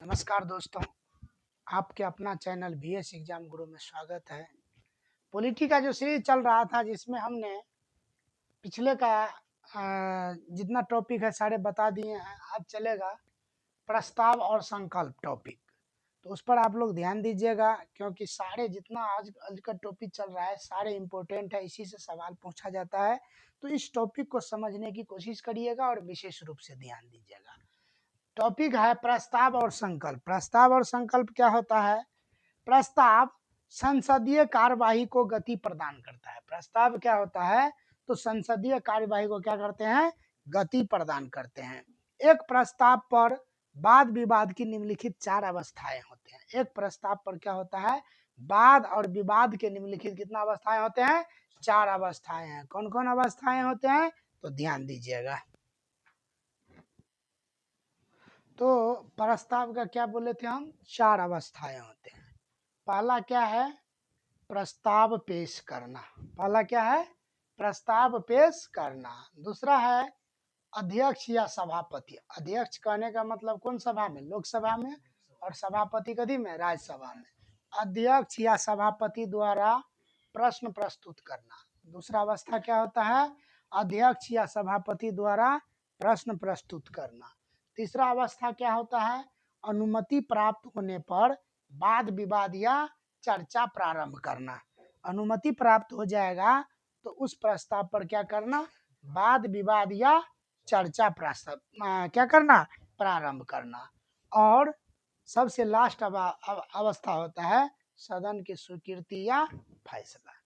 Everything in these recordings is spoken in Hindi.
नमस्कार दोस्तों, आपके अपना चैनल बीएस एग्जाम गुरु में स्वागत है। पॉलिटी का जो सीरीज चल रहा था जिसमें हमने पिछले का जितना टॉपिक है सारे बता दिए हैं। आज चलेगा प्रस्ताव और संकल्प टॉपिक, तो उस पर आप लोग ध्यान दीजिएगा क्योंकि सारे जितना आज का टॉपिक चल रहा है सारे इम्पोर्टेंट है, इसी से सवाल पूछा जाता है। तो इस टॉपिक को समझने की कोशिश करिएगा और विशेष रूप से ध्यान दीजिएगा। टॉपिक है प्रस्ताव और संकल्प। प्रस्ताव और संकल्प क्या होता है? प्रस्ताव संसदीय कार्यवाही को गति प्रदान करता है। प्रस्ताव क्या होता है? तो संसदीय कार्यवाही को क्या करते हैं? गति प्रदान करते हैं। एक प्रस्ताव पर वाद विवाद की निम्नलिखित 4 अवस्थाएं होते हैं। एक प्रस्ताव पर क्या होता है? वाद और विवाद के निम्नलिखित कितना अवस्थाएं होते हैं? 4 अवस्थाएं हैं। कौन कौन अवस्थाएं होते हैं? तो ध्यान दीजिएगा। तो प्रस्ताव का क्या बोले थे हम? 4 अवस्थाएं होते हैं। पहला क्या है? प्रस्ताव पेश करना। पहला क्या है? प्रस्ताव पेश करना। दूसरा है अध्यक्ष या सभापति। अध्यक्ष कहने का मतलब कौन सभा में? लोकसभा में। और सभापति कभी में? राज्यसभा में। अध्यक्ष या सभापति द्वारा प्रश्न प्रस्तुत करना। दूसरा अवस्था क्या होता है? अध्यक्ष या सभापति द्वारा प्रश्न प्रस्तुत करना। तीसरा अवस्था क्या होता है? अनुमति प्राप्त होने पर वाद विवाद या चर्चा प्रारंभ करना। अनुमति प्राप्त हो जाएगा तो उस प्रस्ताव पर क्या करना? वाद विवाद या चर्चा क्या करना? प्रारंभ करना। और सबसे लास्ट अवस्था होता है सदन की स्वीकृति या फैसला।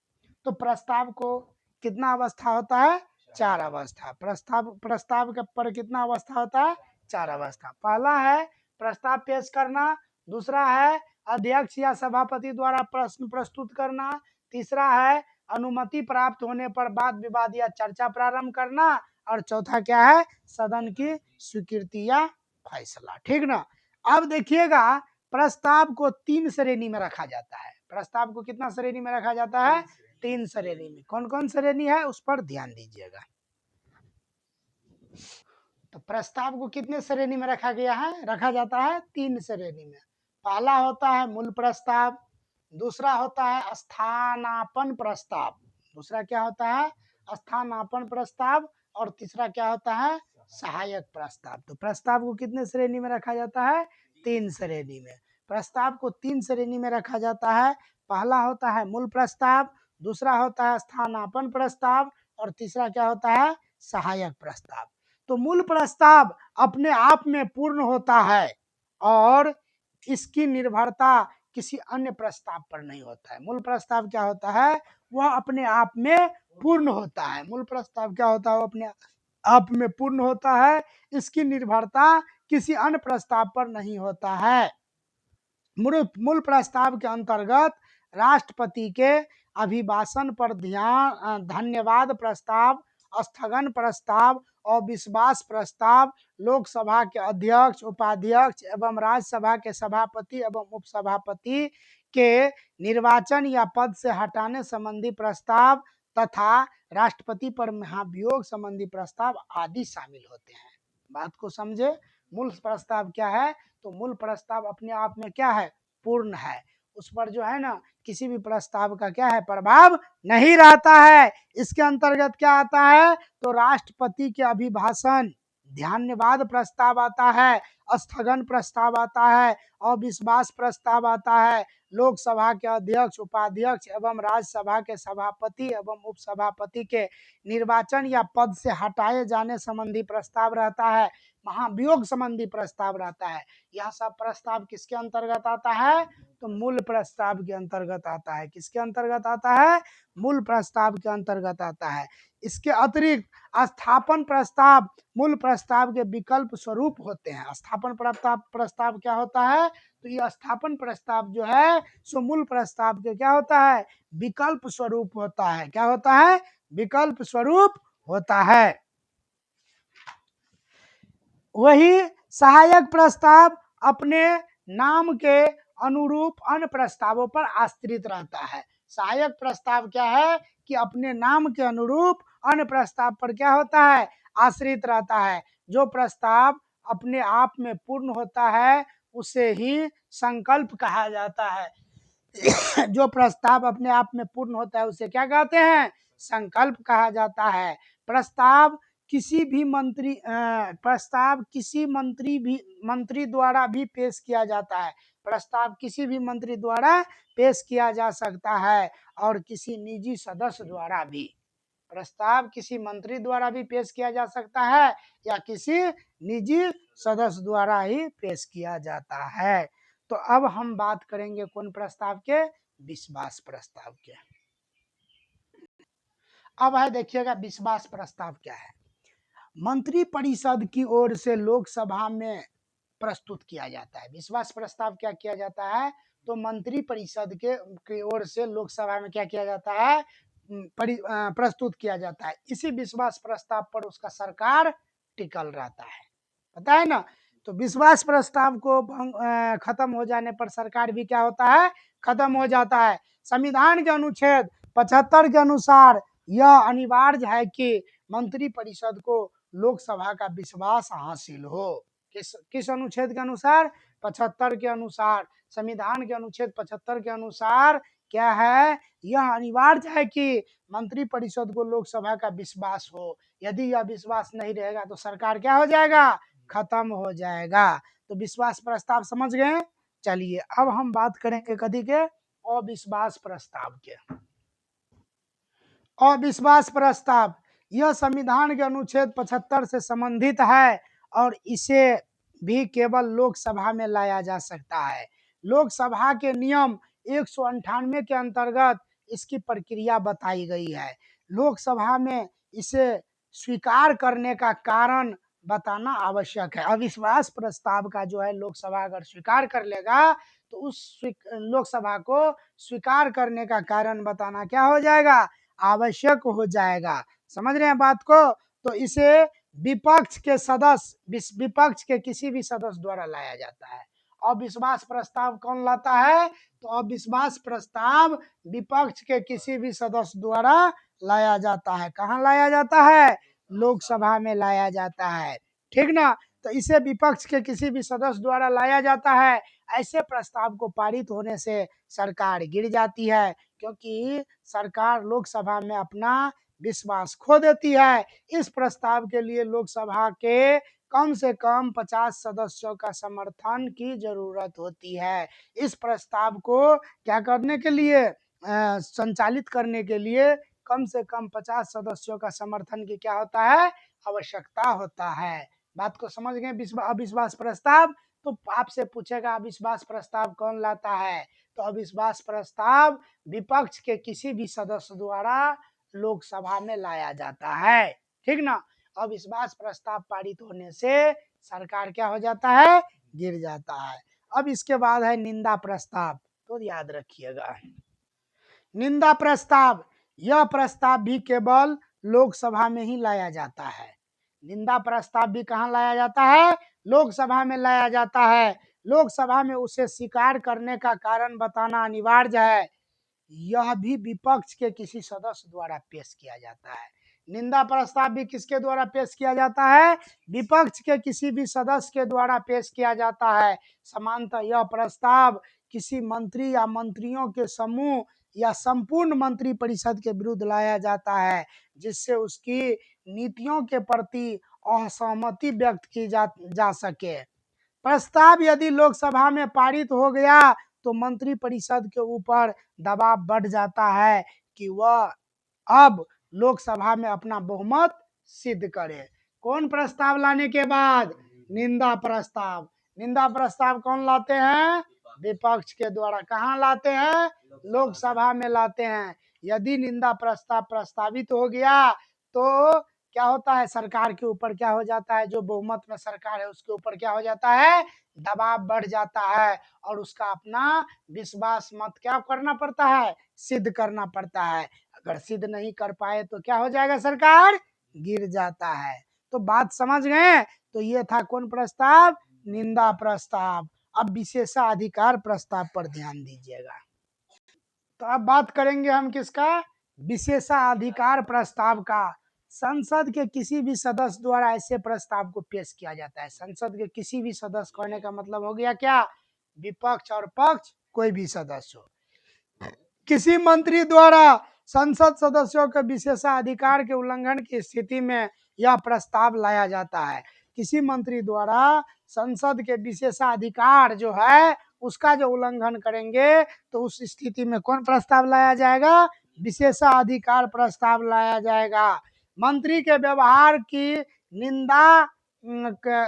तो प्रस्ताव को कितना अवस्था होता है? 4 अवस्था। प्रस्ताव के पर कितना अवस्था होता है? 4 अवस्था। पहला है प्रस्ताव पेश करना। दूसरा है अध्यक्ष या सभापति द्वारा प्रश्न प्रस्तुत करना। तीसरा है अनुमति प्राप्त होने पर वाद विवाद या चर्चा प्रारंभ करना। और चौथा क्या है? सदन की स्वीकृति या फैसला। ठीक ना? अब देखिएगा, प्रस्ताव को 3 श्रेणी में रखा जाता है। प्रस्ताव को कितना श्रेणी में रखा जाता है? 3 श्रेणी में। कौन कौन श्रेणी है उस पर ध्यान दीजिएगा। तो प्रस्ताव को कितने श्रेणी में रखा गया है? रखा जाता है 3 श्रेणी में। पहला होता है मूल प्रस्ताव। दूसरा होता है स्थानापन्न प्रस्ताव। दूसरा क्या होता है? स्थानापन्न प्रस्ताव। और तीसरा क्या होता है? सहायक प्रस्ताव। तो प्रस्ताव को कितने श्रेणी में रखा जाता है? 3 श्रेणी में। प्रस्ताव को 3 श्रेणी में रखा जाता है। पहला होता है मूल प्रस्ताव, दूसरा होता है स्थानापन्न प्रस्ताव और तीसरा क्या होता है? सहायक प्रस्ताव। तो मूल प्रस्ताव अपने आप में पूर्ण होता है और इसकी निर्भरता किसी अन्य प्रस्ताव पर नहीं होता है। मूल प्रस्ताव क्या होता है? वह अपने आप में पूर्ण होता है। मूल प्रस्ताव क्या होता है? वो अपने आप में पूर्ण होता है। इसकी निर्भरता किसी अन्य प्रस्ताव पर नहीं होता है। मूल प्रस्ताव के अंतर्गत राष्ट्रपति के अभिभाषण पर धन्यवाद प्रस्ताव, स्थगन प्रस्ताव और विश्वास प्रस्ताव, लोकसभा के अध्यक्ष, उपाध्यक्ष एवं राज्यसभा के सभापति एवं उपसभापति के निर्वाचन या पद से हटाने संबंधी प्रस्ताव तथा राष्ट्रपति पर महाभियोग संबंधी प्रस्ताव आदि शामिल होते हैं। बात को समझे। मूल प्रस्ताव क्या है? तो मूल प्रस्ताव अपने आप में क्या है? पूर्ण है। उस पर जो है ना किसी भी प्रस्ताव का क्या है? प्रभाव नहीं रहता है। इसके अंतर्गत क्या आता है? तो राष्ट्रपति के अभिभाषण, धन्यवाद प्रस्ताव आता है, स्थगन प्रस्ताव आता है, अविश्वास प्रस्ताव आता है, लोकसभा के अध्यक्ष, उपाध्यक्ष एवं राज्यसभा के सभापति एवं उपसभापति के निर्वाचन या पद से हटाए जाने संबंधी प्रस्ताव रहता है, महाभियोग संबंधी प्रस्ताव रहता है। यह सब प्रस्ताव किसके अंतर्गत आता है? तो मूल प्रस्ताव के अंतर्गत आता है। किसके अंतर्गत आता है? मूल प्रस्ताव के अंतर्गत आता है। इसके अतिरिक्त स्थापन प्रस्ताव मूल प्रस्ताव के विकल्प स्वरूप होते हैं। स्थापन प्रस्ताव क्या होता है? तो ये स्थापन प्रस्ताव जो है सो मूल प्रस्ताव के क्या होता है? विकल्प स्वरूप होता है। क्या होता है? विकल्प स्वरूप होता है। वही सहायक प्रस्ताव अपने नाम के अनुरूप अन्य प्रस्तावों पर आश्रित रहता है। सहायक प्रस्ताव क्या है? कि अपने नाम के अनुरूप अन्य प्रस्ताव पर क्या होता है? आश्रित रहता है। जो प्रस्ताव अपने आप में पूर्ण होता है उसे ही संकल्प कहा जाता है। जो प्रस्ताव अपने आप में पूर्ण होता है उसे क्या कहते हैं? संकल्प कहा जाता है। प्रस्ताव किसी भी मंत्री द्वारा भी पेश किया जाता है। प्रस्ताव किसी भी मंत्री द्वारा पेश किया जा सकता है और किसी निजी सदस्य द्वारा भी। प्रस्ताव किसी मंत्री द्वारा भी पेश किया जा सकता है या किसी निजी सदस्य द्वारा ही पेश किया जाता है। तो अब हम बात करेंगे कौन प्रस्ताव के? विश्वास प्रस्ताव के। अब है देखिएगा विश्वास प्रस्ताव क्या है। मंत्री परिषद की ओर से लोकसभा में प्रस्तुत किया जाता है। विश्वास प्रस्ताव क्या किया जाता है? तो मंत्री परिषद के की ओर से लोकसभा में क्या किया जाता है? प्रस्तुत किया जाता है। इसी विश्वास प्रस्ताव पर उसका सरकार टिकल रहता है, पता है ना। तो विश्वास प्रस्ताव को खत्म हो जाने पर सरकार भी क्या होता है? खत्म हो जाता है। संविधान के अनुच्छेद 75 के अनुसार यह अनिवार्य है कि मंत्री परिषद को लोकसभा का विश्वास हासिल हो। किस अनुच्छेद के अनुसार? 75 के अनुसार। संविधान के अनुच्छेद 75 के अनुसार क्या है? यह अनिवार्य है कि मंत्री परिषद को लोकसभा का विश्वास हो। यदि यह विश्वास नहीं रहेगा तो सरकार क्या हो जाएगा? खत्म हो जाएगा। तो विश्वास प्रस्ताव समझ गए। चलिए अब हम बात करेंगे कदी के? अविश्वास प्रस्ताव के। अविश्वास प्रस्ताव यह संविधान के अनुच्छेद 75 से संबंधित है और इसे भी केवल लोकसभा में लाया जा सकता है। लोकसभा के नियम 198 के अंतर्गत इसकी प्रक्रिया बताई गई है। लोकसभा में इसे स्वीकार करने का कारण बताना आवश्यक है। अविश्वास प्रस्ताव का जो है लोकसभा अगर स्वीकार कर लेगा तो उस लोकसभा को स्वीकार करने का कारण बताना क्या हो जाएगा? आवश्यक हो जाएगा। समझ रहे हैं बात को? तो इसे विपक्ष के किसी भी सदस्य द्वारा लाया जाता है। अविश्वास प्रस्ताव कौन लाता है? तो अविश्वास प्रस्ताव विपक्ष के किसी भी सदस्य द्वारा लाया जाता है। कहाँ लाया जाता है? लोकसभा में लाया जाता है, ठीक ना। तो इसे विपक्ष के किसी भी सदस्य द्वारा लाया जाता है। ऐसे प्रस्ताव को पारित होने से सरकार गिर जाती है, क्योंकि सरकार लोकसभा में अपना विश्वास खो देती है। इस प्रस्ताव के लिए लोकसभा के कम से कम 50 सदस्यों का समर्थन की जरूरत होती है। इस प्रस्ताव को क्या करने के लिए? संचालित करने के लिए कम से कम 50 सदस्यों का समर्थन की क्या होता है? आवश्यकता होता है। बात को समझ गए? अविश्वास प्रस्ताव तो आपसे पूछेगा अविश्वास प्रस्ताव कौन लाता है? तो अविश्वास प्रस्ताव विपक्ष के किसी भी सदस्य द्वारा लोकसभा में लाया जाता है, ठीक ना। अविश्वास प्रस्ताव पारित होने से सरकार क्या हो जाता है? गिर जाता है। अब इसके बाद है निंदा प्रस्ताव, तो याद रखिएगा। निंदा प्रस्ताव यह प्रस्ताव भी केवल लोकसभा में ही लाया जाता है। निंदा प्रस्ताव भी कहाँ लाया जाता है? लोकसभा में लाया जाता है। लोकसभा में उसे स्वीकार करने का कारण बताना अनिवार्य है। यह भी विपक्ष के किसी सदस्य द्वारा पेश किया जाता है। निंदा प्रस्ताव भी किसके द्वारा पेश किया जाता है? विपक्ष के किसी भी सदस्य के द्वारा पेश किया जाता है। समानतः यह प्रस्ताव किसी मंत्री या मंत्रियों के समूह या संपूर्ण मंत्री परिषद के विरुद्ध लाया जाता है, जिससे उसकी नीतियों के प्रति असहमति व्यक्त की जा सके। प्रस्ताव यदि लोकसभा में पारित हो गया तो मंत्री परिषद के ऊपर दबाव बढ़ जाता है कि वह अब लोकसभा में अपना बहुमत सिद्ध करे। कौन प्रस्ताव लाने के बाद? निंदा प्रस्ताव। निंदा प्रस्ताव कौन लाते हैं? विपक्ष के द्वारा। कहाँ लाते हैं? लोकसभा में लाते हैं। यदि निंदा प्रस्ताव प्रस्तावित हो गया तो क्या होता है? सरकार के ऊपर क्या हो जाता है? जो बहुमत में सरकार है उसके ऊपर क्या हो जाता है? दबाव बढ़ जाता है और उसका अपना विश्वास मत क्या करना पड़ता है? सिद्ध करना पड़ता है। अगर सिद्ध नहीं कर पाए तो क्या हो जाएगा? सरकार गिर जाता है। तो बात समझ गए? तो ये था कौन प्रस्ताव? निंदा प्रस्ताव। अब विशेषाधिकार प्रस्ताव पर ध्यान दीजिएगा। तो अब बात करेंगे हम किसका? विशेषाधिकार प्रस्ताव का। संसद के किसी भी सदस्य द्वारा ऐसे प्रस्ताव को पेश किया जाता है। संसद के किसी भी सदस्य कहने का मतलब हो गया क्या, विपक्ष और पक्ष कोई भी सदस्य हो। किसी मंत्री द्वारा संसद सदस्यों के विशेषाधिकार के उल्लंघन की स्थिति में यह प्रस्ताव लाया जाता है। किसी मंत्री द्वारा संसद के विशेषाधिकार जो है उसका जो उल्लंघन करेंगे तो उस स्थिति में कौन प्रस्ताव लाया जाएगा, विशेषाधिकार प्रस्ताव लाया जाएगा। मंत्री के व्यवहार की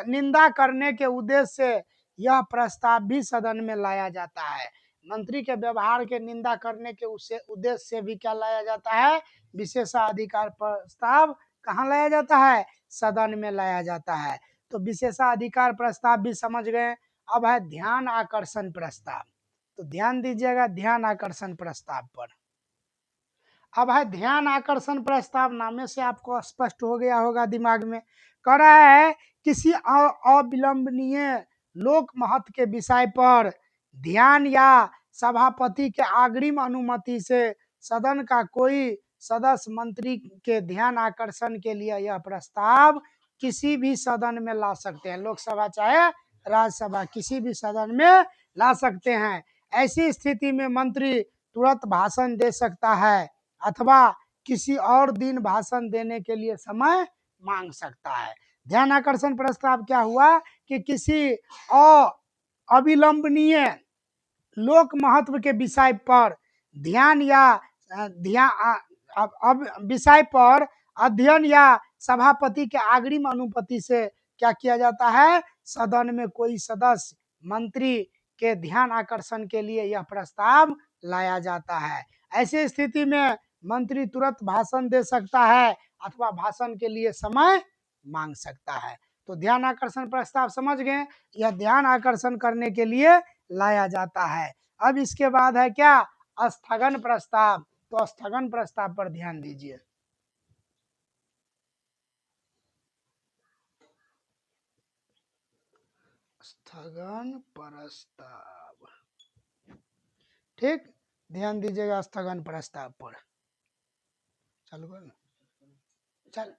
निंदा करने के उद्देश्य से यह प्रस्ताव भी सदन में लाया जाता है। मंत्री के व्यवहार के निंदा करने के उद्देश्य से भी क्या लाया जाता है, विशेषाधिकार प्रस्ताव कहाँ लाया जाता है, सदन में लाया जाता है। तो विशेषाधिकार प्रस्ताव भी समझ गए। अब है ध्यान आकर्षण प्रस्ताव। तो ध्यान दीजिएगा ध्यान आकर्षण प्रस्ताव पर। अब है ध्यान आकर्षण प्रस्ताव, नामे से आपको स्पष्ट हो गया होगा दिमाग में। कह रहा है किसी अविलंबनीय लोक महत्व के विषय पर ध्यान या सभापति के अग्रिम अनुमति से सदन का कोई सदस्य मंत्री के ध्यान आकर्षण के लिए यह प्रस्ताव किसी भी सदन में ला सकते हैं। लोकसभा चाहे राज्यसभा किसी भी सदन में ला सकते हैं। ऐसी स्थिति में मंत्री तुरंत भाषण दे सकता है अथवा किसी और दिन भाषण देने के लिए समय मांग सकता है। ध्यान आकर्षण प्रस्ताव क्या हुआ कि किसी अविलंबनीय लोक महत्व के विषय पर ध्यान या विषय पर अध्ययन या सभापति के अग्रिम अनुमति से क्या किया जाता है, सदन में कोई सदस्य मंत्री के ध्यान आकर्षण के लिए यह प्रस्ताव लाया जाता है। ऐसी स्थिति में मंत्री तुरंत भाषण दे सकता है अथवा भाषण के लिए समय मांग सकता है। तो ध्यान आकर्षण प्रस्ताव समझ गए, यह ध्यान आकर्षण करने के लिए लाया जाता है। अब इसके बाद है क्या, स्थगन प्रस्ताव। तो स्थगन प्रस्ताव पर ध्यान दीजिए। स्थगन प्रस्ताव, ठीक, ध्यान दीजिएगा स्थगन प्रस्ताव पर। चल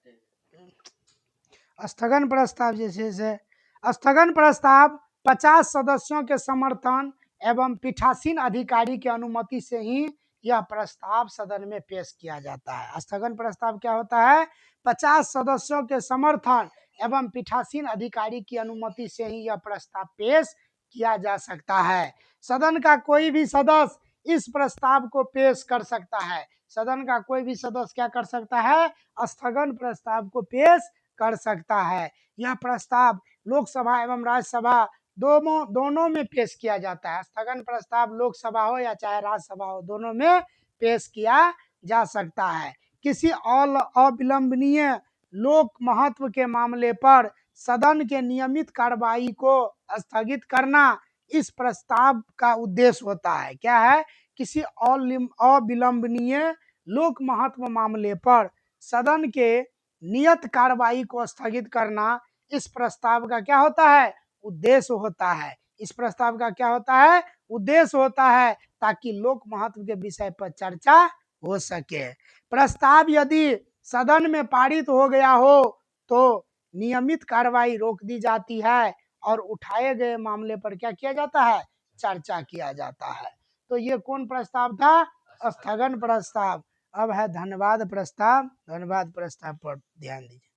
स्थगन प्रस्ताव जैसे स्थगन प्रस्ताव 50 सदस्यों के समर्थन एवं पीठासीन अधिकारी की अनुमति से ही यह प्रस्ताव सदन में पेश किया जाता है। स्थगन प्रस्ताव क्या होता है, 50 सदस्यों के समर्थन एवं पीठासीन अधिकारी की अनुमति से ही यह प्रस्ताव पेश किया जा सकता है। सदन का कोई भी सदस्य इस प्रस्ताव को पेश कर सकता है। सदन का कोई भी सदस्य क्या कर सकता है, स्थगन प्रस्ताव को पेश कर सकता है। यह प्रस्ताव लोकसभा एवं राज्यसभा दोनों में पेश किया जाता है। स्थगन प्रस्ताव लोकसभा हो या चाहे राज्यसभा हो, दोनों में पेश किया जा सकता है। किसी अविलंबनीय लोक महत्व के मामले पर सदन के नियमित कार्रवाई को स्थगित करना इस प्रस्ताव का उद्देश्य होता है। क्या है, किसी अविलंबनीय लोक महत्व मामले पर सदन के नियत कार्रवाई को स्थगित करना इस प्रस्ताव का क्या होता है, उद्देश्य होता है। इस प्रस्ताव का क्या होता है, उद्देश्य होता है, ताकि लोक महत्व के विषय पर चर्चा हो सके। प्रस्ताव यदि सदन में पारित हो गया हो तो नियमित कार्रवाई रोक दी जाती है और उठाए गए मामले पर क्या किया जाता है, चर्चा किया जाता है। तो ये कौन प्रस्ताव था, स्थगन प्रस्ताव। अब है धन्यवाद प्रस्ताव। धन्यवाद प्रस्ताव पर ध्यान दीजिए।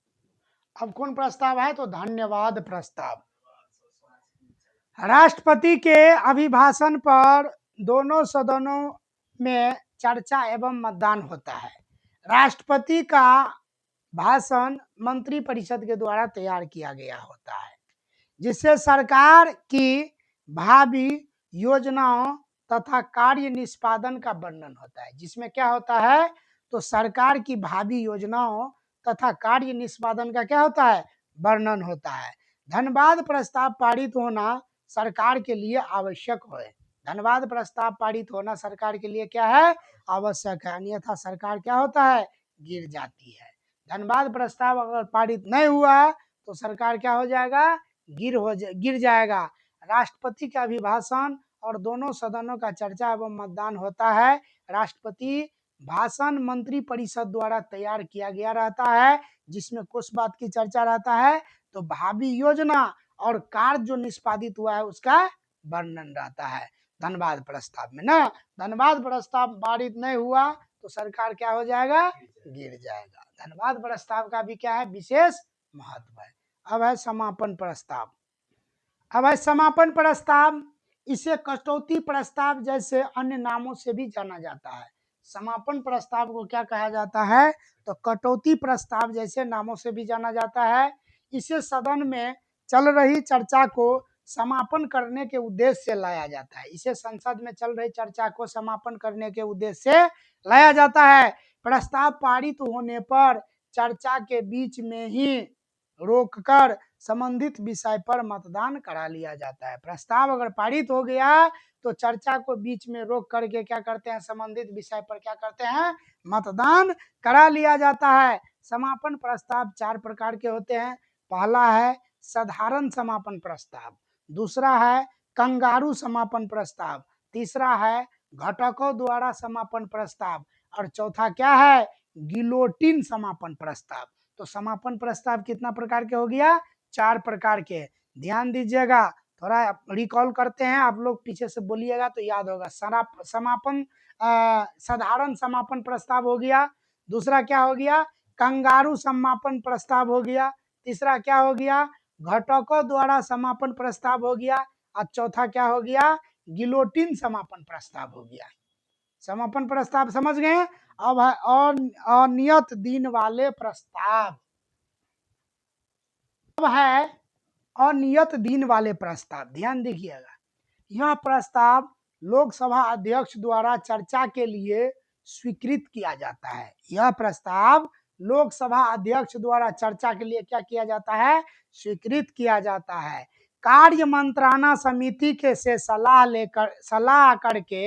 अब कौन प्रस्ताव है, तो धन्यवाद प्रस्ताव। राष्ट्रपति के अभिभाषण पर दोनों सदनों में चर्चा एवं मतदान होता है। राष्ट्रपति का भाषण मंत्रिपरिषद के द्वारा तैयार किया गया होता है, जिससे सरकार की भावी योजनाओं तथा कार्य निष्पादन का वर्णन होता है। जिसमें क्या होता है, तो सरकार की भावी योजनाओं तथा कार्य निष्पादन का क्या होता है, वर्णन होता है। धन्यवाद प्रस्ताव पारित होना सरकार के लिए आवश्यक है। धन्यवाद प्रस्ताव पारित होना सरकार के लिए क्या है, आवश्यक है, अन्यथा सरकार क्या होता है, गिर जाती है। धन्यवाद प्रस्ताव अगर पारित नहीं हुआ तो सरकार क्या हो जाएगा, गिर जाएगा। राष्ट्रपति का अभिभाषण और दोनों सदनों का चर्चा एवं मतदान होता है। राष्ट्रपति भाषण मंत्री परिषद द्वारा तैयार किया गया रहता है, जिसमें कुछ बात की चर्चा रहता है, तो भावी योजना और कार्य जो निष्पादित हुआ है उसका वर्णन रहता है। धन्यवाद प्रस्ताव में ना, धन्यवाद प्रस्ताव पारित नहीं हुआ तो सरकार क्या हो जाएगा, गिर जाएगा। धन्यवाद प्रस्ताव का भी क्या है, विशेष महत्व है। अब है समापन प्रस्ताव। अब है समापन प्रस्ताव, इसे कटौती प्रस्ताव जैसे अन्य नामों से भी जाना जाता है। समापन प्रस्ताव को क्या कहा जाता है, तो कटौती प्रस्ताव जैसे नामों से भी जाना जाता है। इसे सदन में चल रही चर्चा को समापन करने के उद्देश्य से लाया जाता है। इसे संसद में चल रही चर्चा को समापन करने के उद्देश्य से लाया जाता है। प्रस्ताव पारित होने पर चर्चा के बीच में ही रोककर संबंधित विषय पर मतदान करा लिया जाता है। प्रस्ताव अगर पारित हो गया तो चर्चा को बीच में रोक करके क्या करते हैं, संबंधित विषय पर क्या करते हैं, मतदान करा लिया जाता है। समापन प्रस्ताव 4 प्रकार के होते हैं। पहला है साधारण समापन प्रस्ताव, दूसरा है कंगारू समापन प्रस्ताव, तीसरा है घटकों द्वारा समापन प्रस्ताव, और चौथा क्या है, गिलोटिन समापन प्रस्ताव। तो समापन प्रस्ताव कितना प्रकार के हो गया, 4 प्रकार के। ध्यान दीजिएगा, थोड़ा रिकॉल करते हैं, आप लोग पीछे से बोलिएगा तो याद होगा। समापन साधारण समापन प्रस्ताव हो गया, दूसरा क्या हो गया, कंगारू समापन प्रस्ताव हो गया, तीसरा क्या हो गया, घटकों द्वारा समापन प्रस्ताव हो गया, और चौथा क्या हो गया, गिलोटिन समापन प्रस्ताव हो गया। समापन प्रस्ताव समझ गए। अब है अनियत दिन वाले प्रस्ताव। अब है अनियत दिन वाले प्रस्ताव, ध्यान देखिएगा। यह प्रस्ताव लोकसभा अध्यक्ष द्वारा चर्चा के लिए स्वीकृत किया जाता है। यह प्रस्ताव लोकसभा अध्यक्ष द्वारा चर्चा के लिए क्या किया जाता है, स्वीकृत किया जाता है। कार्य मंत्रणा समिति के से सलाह करके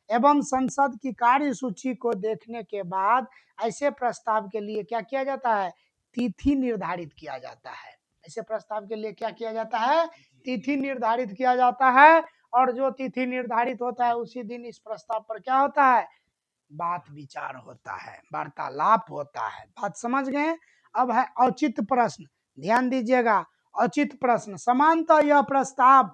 एवं संसद की कार्य सूची को देखने के बाद ऐसे प्रस्ताव के लिए क्या किया जाता है, तिथि निर्धारित किया जाता है। ऐसे प्रस्ताव के लिए क्या किया जाता है, तिथि निर्धारित किया जाता है, और जो तिथि निर्धारित होता है उसी दिन इस प्रस्ताव पर क्या होता है, बात विचार होता है, वार्तालाप होता है। बात समझ गए। अब है औचित्य प्रश्न, ध्यान दीजिएगा। औचित्य प्रश्न, समानतः यह प्रस्ताव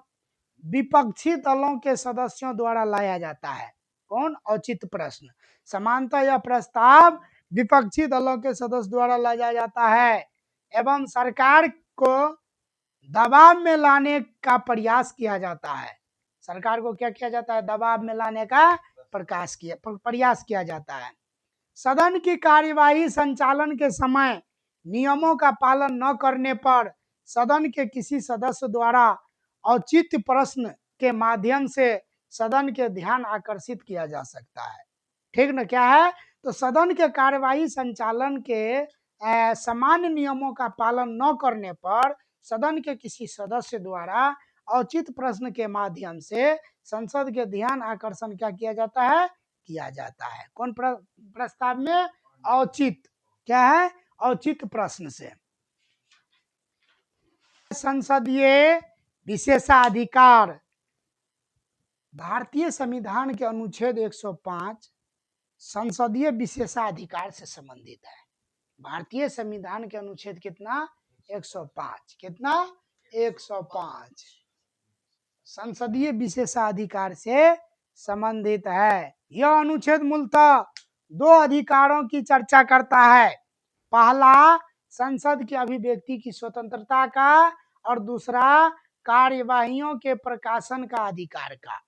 विपक्षी दलों के सदस्यों द्वारा लाया जाता है। कौन, औचित्य प्रश्न। समानतः यह प्रस्ताव विपक्षी दलों के सदस्य द्वारा लाया जाता है एवं सरकार को दबाव में लाने का प्रयास किया जाता है। सरकार को क्या किया जाता है, दबाव में लाने का प्रयास किया जाता है। सदन की कार्यवाही संचालन के समय नियमों का पालन न करने पर सदन के किसी सदस्य द्वारा औचित्य प्रश्न के माध्यम से सदन के ध्यान आकर्षित किया जा सकता है। ठीक ना, क्या है, तो सदन के कार्यवाही संचालन के सामान्य नियमों का पालन न करने पर सदन के किसी सदस्य द्वारा औचित्य प्रश्न के माध्यम से संसद के ध्यान आकर्षण क्या किया जाता है, किया जाता है। कौन प्रस्ताव में, औचित्य, क्या है, औचित्य प्रश्न से। संसदीय विशेषाधिकार, भारतीय संविधान के अनुच्छेद 105 संसदीय विशेषाधिकार से संबंधित है। भारतीय संविधान के अनुच्छेद कितना, 105, कितना, 105 संसदीय विशेषाधिकार से संबंधित है। यह अनुच्छेद मूलतः 2 अधिकारों की चर्चा करता है। पहला, संसद की अभिव्यक्ति की स्वतंत्रता का, और दूसरा कार्यवाहियों के प्रकाशन का अधिकार का।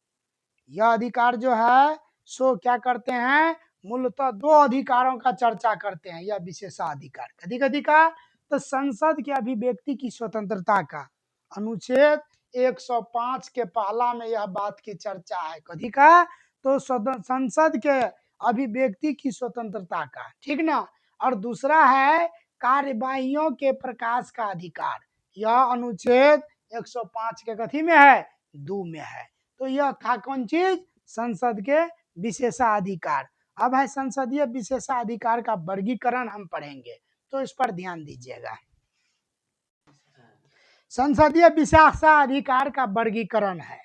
यह अधिकार जो है सो क्या करते हैं, मूलतः 2 अधिकारों का चर्चा करते हैं। यह विशेषाधिकार कदी कदी का, तो संसद की अभिव्यक्ति की स्वतंत्रता का, अनुच्छेद 105 के पहला में यह बात की चर्चा है। कदी का, तो संसद के अभिव्यक्ति की स्वतंत्रता का, ठीक ना। और दूसरा है कार्यवाहियों के प्रकाश का अधिकार। यह अनुच्छेद 105 के कथी में है, 2 में है। तो यह था कौन चीज, संसद के विशेषाधिकार। अब है संसदीय विशेषाधिकार का वर्गीकरण हम पढ़ेंगे, तो इस पर ध्यान दीजिएगा। संसदीय विशेषाधिकार का वर्गीकरण है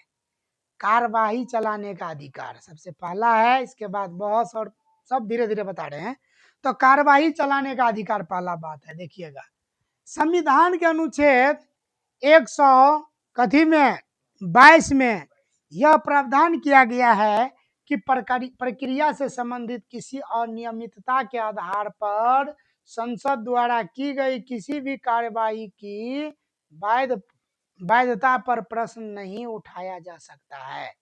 कार्यवाही चलाने का अधिकार, सबसे पहला है। इसके बाद बहस और सब धीरे धीरे बता रहे हैं। तो कार्यवाही चलाने का अधिकार पहला बात है, देखिएगा संविधान के अनुच्छेद 100 कथी में 22 में यह प्रावधान किया गया है कि प्रक्रिया से संबंधित किसी अनियमितता के आधार पर संसद द्वारा की गई किसी भी कार्यवाही की वैधता पर प्रश्न नहीं उठाया जा सकता है।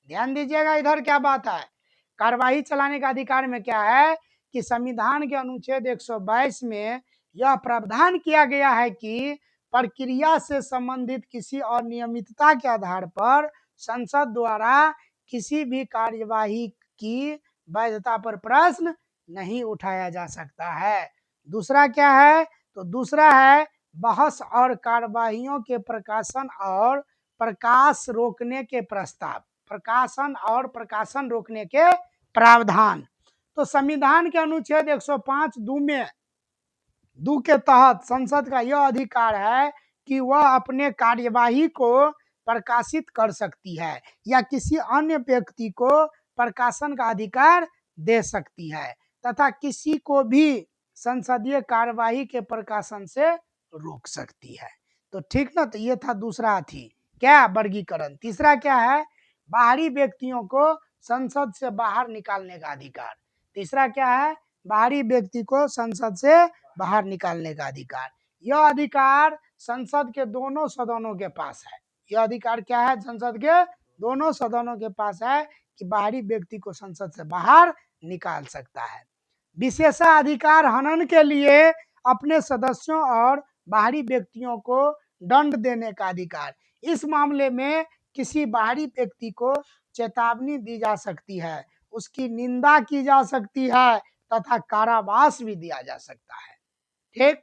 ध्यान दीजिएगा इधर क्या बात है। कार्यवाही चलाने का अधिकार में क्या है कि संविधान के अनुच्छेद 122 में यह प्रावधान किया गया है कि प्रक्रिया से संबंधित किसी अनियमितता के आधार पर संसद द्वारा किसी भी कार्यवाही की वैधता पर प्रश्न नहीं उठाया जा सकता है। दूसरा क्या है, तो दूसरा है बहस और कार्यवाहियों के प्रकाशन और प्रकाश रोकने के प्रस्ताव, प्रकाशन और प्रकाशन रोकने के प्रावधान। तो संविधान के अनुच्छेद 105 दू के तहत संसद का यह अधिकार है कि वह अपने कार्यवाही को प्रकाशित कर सकती है या किसी अन्य व्यक्ति को प्रकाशन का अधिकार दे सकती है तथा किसी को भी संसदीय कार्यवाही के प्रकाशन से रोक सकती है। तो ठीक ना, तो ये था दूसरा थी क्या वर्गीकरण। तीसरा क्या है, बाहरी व्यक्तियों को संसद से बाहर निकालने का अधिकार। तीसरा क्या है, बाहरी व्यक्ति को संसद से बाहर निकालने का अधिकार। यह अधिकार संसद के दोनों सदनों के पास है। यह अधिकार क्या है, संसद के दोनों सदनों के पास है कि बाहरी व्यक्ति को संसद से बाहर निकाल सकता है। विशेषाधिकार हनन के लिए अपने सदस्यों और बाहरी व्यक्तियों को दंड देने का अधिकार। इस मामले में किसी बाहरी व्यक्ति को चेतावनी दी जा सकती है, उसकी निंदा की जा सकती है तथा कारावास भी दिया जा सकता है। ठीक,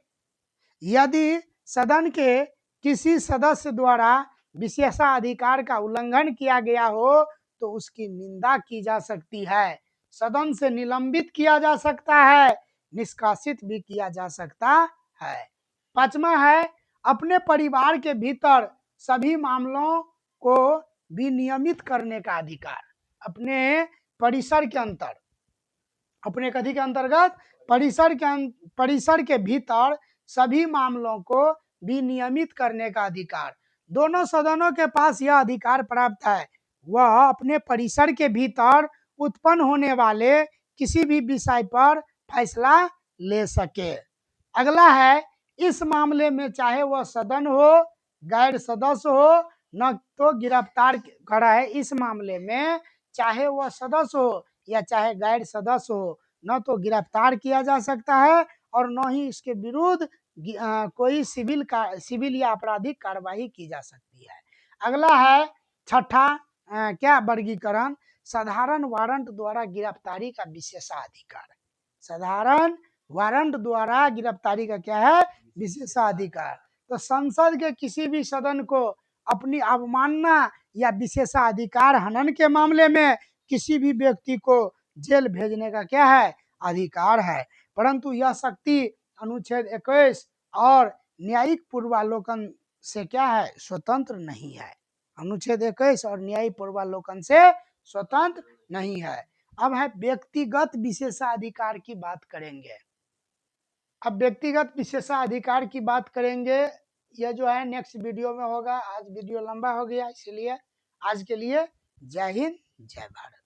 यदि सदन के किसी सदस्य द्वारा विशेषाधिकार का उल्लंघन किया गया हो तो उसकी निंदा की जा सकती है, सदन से निलंबित किया जा सकता है, निष्कासित भी किया जा सकता है। पांचवा है अपने परिवार के भीतर सभी मामलों को विनियमित करने का अधिकार। अपने परिसर के अंतर, अपने कथी के अंतर्गत, परिसर के भीतर सभी मामलों को विनियमित करने का अधिकार। दोनों सदनों के पास यह अधिकार प्राप्त है, वह अपने परिसर के भीतर उत्पन्न होने वाले किसी भी विषय पर फैसला ले सके। अगला है इस मामले में चाहे वह सदन हो, गैर सदस्य हो, न तो गिरफ्तार करा है। इस मामले में चाहे वह सदस्य हो या चाहे गैर सदस्य हो, न तो गिरफ्तार किया जा सकता है और न ही इसके विरुद्ध कोई सिविल या आपराधिक कार्रवाई की जा सकती है। अगला है छठा क्या वर्गीकरण, साधारण वारंट द्वारा गिरफ्तारी का विशेषाधिकार। साधारण वारंट द्वारा गिरफ्तारी का क्या है, विशेषाधिकार। तो संसद के किसी भी सदन को अपनी अवमानना या विशेषाधिकार हनन के मामले में किसी भी व्यक्ति को जेल भेजने का क्या है, अधिकार है। परंतु यह शक्ति अनुच्छेद 21 और न्यायिक पूर्वालोकन से क्या है, स्वतंत्र नहीं है। अनुच्छेद 21 और न्यायिक पूर्वालोकन से स्वतंत्र नहीं है। अब है व्यक्तिगत विशेषाधिकार की बात करेंगे। अब व्यक्तिगत विशेषाधिकार की बात करेंगे, यह जो है नेक्स्ट वीडियो में होगा। आज वीडियो लंबा हो गया, इसलिए आज के लिए जय हिंद जय भारत।